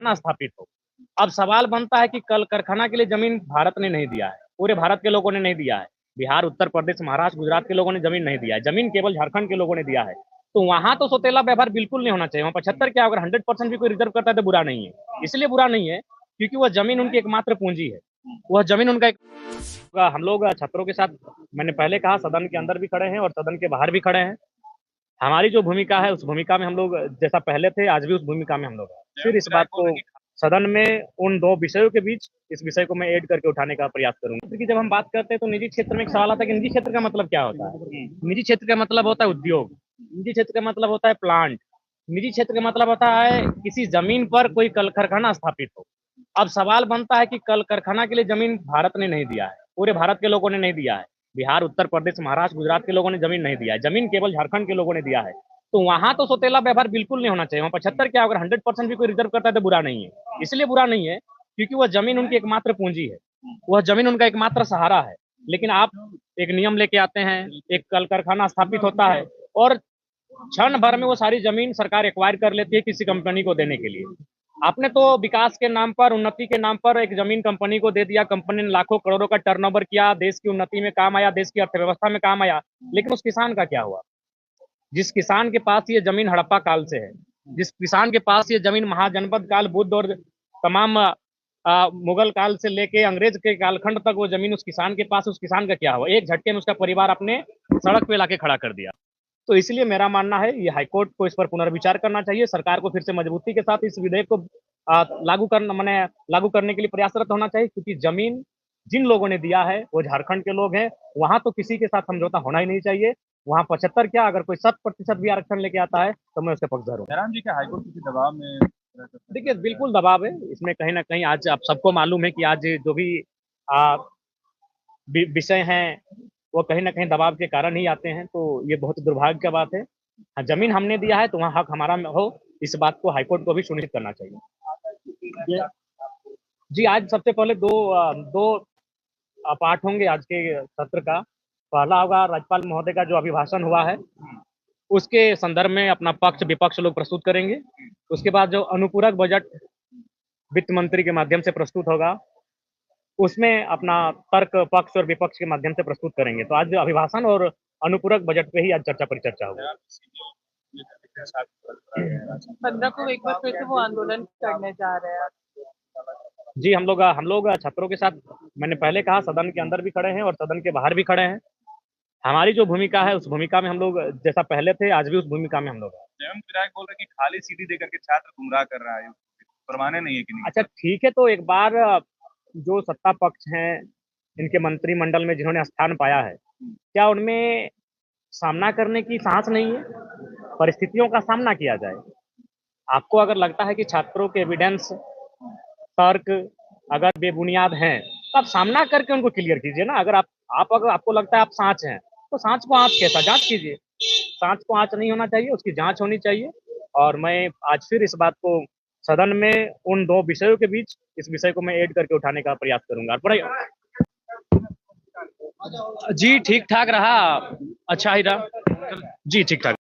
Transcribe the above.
ना स्थापित हो। अब सवाल बनता है कि कल कारखाना के लिए जमीन भारत ने नहीं दिया है, पूरे भारत के लोगों ने नहीं दिया है। बिहार, उत्तर प्रदेश, महाराष्ट्र, गुजरात के लोगों ने जमीन नहीं दिया है, जमीन केवल झारखंड के लोगों ने दिया है। तो वहां तो सौतेला व्यवहार बिल्कुल नहीं होना चाहिए। वहां 75 क्या, अगर 100% भी कोई रिजर्व करता है तो बुरा नहीं है। इसलिए बुरा नहीं है क्योंकि वह जमीन उनकी एकमात्र पूंजी है। वह जमीन उनका हम लोग छात्रों के साथ, मैंने पहले कहा, सदन के अंदर भी खड़े हैं और सदन के बाहर भी खड़े हैं। हमारी जो भूमिका है उस भूमिका में हम लोग जैसा पहले थे, आज भी उस भूमिका में हम लोग हैं। फिर इस बात को सदन में उन दो विषयों के बीच इस विषय को मैं ऐड करके उठाने का प्रयास करूंगा। क्योंकि जब हम बात करते हैं तो निजी क्षेत्र में एक सवाल आता है कि निजी क्षेत्र का मतलब क्या होता है। निजी क्षेत्र का मतलब होता है उद्योग, निजी क्षेत्र का मतलब होता है प्लांट, निजी क्षेत्र का मतलब होता है किसी जमीन पर कोई कल कारखाना स्थापित हो। अब सवाल बनता है कि कल कारखाना के लिए जमीन भारत ने नहीं दिया है, पूरे भारत के लोगों ने नहीं दिया है। बिहार, उत्तर प्रदेश, महाराष्ट्र, गुजरात के लोगों ने जमीन नहीं दिया है, जमीन केवल झारखंड के लोगों ने दिया है। तो वहां तो सौतेला व्यवहार बिल्कुल नहीं होना चाहिए। वहां 75 क्या, अगर 100% भी कोई रिजर्व करता है तो बुरा नहीं है। इसलिए बुरा नहीं है क्योंकि वह जमीन उनकी एकमात्र पूंजी है, वह जमीन उनका एकमात्र सहारा है। लेकिन आप एक नियम लेके आते हैं, एक कल कारखाना स्थापित होता है और क्षण भर में वो सारी जमीन सरकार एक्वायर कर लेती है किसी कंपनी को देने के लिए। आपने तो विकास के नाम पर, उन्नति के नाम पर एक जमीन कंपनी को दे दिया, कंपनी ने लाखों करोड़ों का टर्नओवर किया, देश की उन्नति में काम आया, देश की अर्थव्यवस्था में काम आया। लेकिन उस किसान का क्या हुआ? जिस किसान के पास ये जमीन हड़प्पा काल से है, जिस किसान के पास ये जमीन महाजनपद काल, बुद्ध और तमाम मुगल काल से लेके अंग्रेज के कालखंड तक वो जमीन उस किसान के पास, उस किसान का क्या हुआ? एक झटके में उसका परिवार अपने सड़क पे लाके खड़ा कर दिया। तो इसलिए मेरा मानना है ये हाईकोर्ट को इस पर पुनर्विचार करना चाहिए। सरकार को फिर से मजबूती के साथ इस विधेयक को लागू करने के लिए प्रयासरत होना चाहिए, क्योंकि जमीन जिन लोगों ने दिया है वो झारखंड के लोग हैं। वहां तो किसी के साथ समझौता होना ही नहीं चाहिए। वहां 75 क्या, अगर कोई 100% भी आरक्षण लेके आता है तो मैं उसके पक्षधर हूँ। जयराम जी, क्या हाईकोर्ट किसी दबाव में देखिए, बिल्कुल दबाव है इसमें, कहीं ना कहीं। आज आप सबको मालूम है कि आज जो भी आ, विषय हैं वो कहीं ना कहीं दबाव के कारण ही आते हैं। तो ये बहुत दुर्भाग्य की बात है। हाँ, जमीन हमने दिया है तो वहाँ हक हमारा हो, इस बात को हाईकोर्ट को भी सुनिश्चित करना चाहिए। जी, आज सबसे पहले दो पार्ट होंगे आज के सत्र का। पहला होगा राज्यपाल महोदय का जो अभिभाषण हुआ है, उसके संदर्भ में अपना पक्ष विपक्ष लोग प्रस्तुत करेंगे। उसके बाद जो अनुपूरक बजट वित्त मंत्री के माध्यम से प्रस्तुत होगा, उसमें अपना तर्क पक्ष और विपक्ष के माध्यम से प्रस्तुत करेंगे। तो आज अभिभाषण और अनुपूरक बजट पे ही आज चर्चा परिचर्चा होगी। 15 को एक बार फिर से वो आंदोलन करने जा रहे हैं। जी, हम लोग छात्रों के साथ, मैंने पहले कहा, सदन के अंदर भी खड़े हैं और सदन के बाहर भी खड़े हैं। हमारी जो भूमिका है उस भूमिका में हम लोग जैसा पहले थे, आज भी उस भूमिका में हम लोग हैं। जयराम विधायक बोल रहे हैं कि खाली सीढ़ी देकर के छात्र गुमराह कर रहा है, परवाने नहीं है कि नहीं? अच्छा ठीक है, तो एक बार जो सत्ता पक्ष हैं, इनके मंत्रिमंडल में जिन्होंने स्थान पाया है, क्या उनमें सामना करने की साहस नहीं है? परिस्थितियों का सामना किया जाए। आपको अगर लगता है कि छात्रों के एविडेंस, तर्क अगर बेबुनियाद हैं, तो आप सामना करके उनको क्लियर कीजिए ना। अगर अगर आपको लगता है आप सांच हैं, तो सांच को आंच कैसा जांच कीजिए। सांच को आंच नहीं होना चाहिए, उसकी जांच होनी चाहिए। और मैं आज फिर इस बात को सदन में उन दो विषयों के बीच इस विषय को मैं ऐड करके उठाने का प्रयास करूंगा। जी, ठीक ठाक रहा, अच्छा ही रहा। जी, ठीक ठाक।